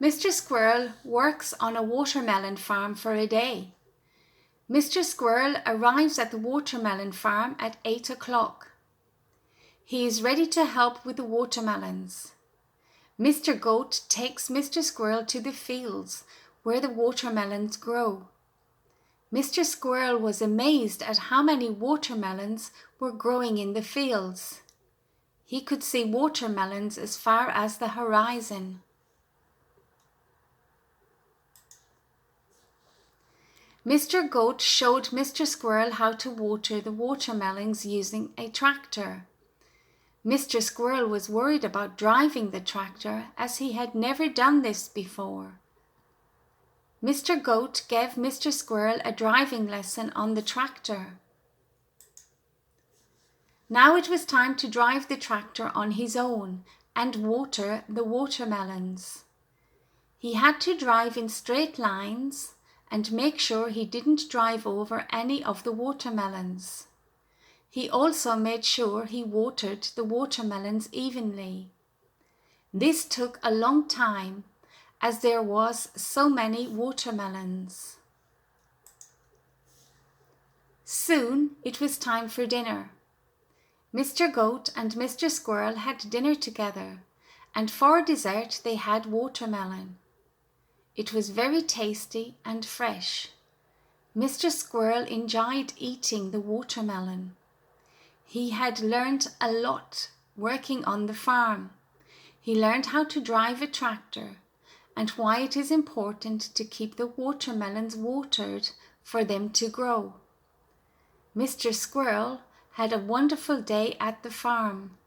Mr Squirrel works on a watermelon farm for a day. Mr Squirrel arrives at the watermelon farm at 8 o'clock. He is ready to help with the watermelons. Mr Goat takes Mr Squirrel to the fields where the watermelons grow. Mr Squirrel was amazed at how many watermelons were growing in the fields. He could see watermelons as far as the horizon. Mr Goat showed Mr Squirrel how to water the watermelons using a tractor. Mr Squirrel was worried about driving the tractor as he had never done this before. Mr Goat gave Mr Squirrel a driving lesson on the tractor. Now it was time to drive the tractor on his own and water the watermelons. He had to drive in straight lines and make sure he didn't drive over any of the watermelons. He also made sure he watered the watermelons evenly. This took a long time as there was so many watermelons. Soon it was time for dinner. Mr Goat and Mr Squirrel had dinner together, and for dessert they had watermelon. It was very tasty and fresh. Mr Squirrel enjoyed eating the watermelon. He had learned a lot working on the farm. He learned how to drive a tractor and why it is important to keep the watermelons watered for them to grow. Mr Squirrel had a wonderful day at the farm.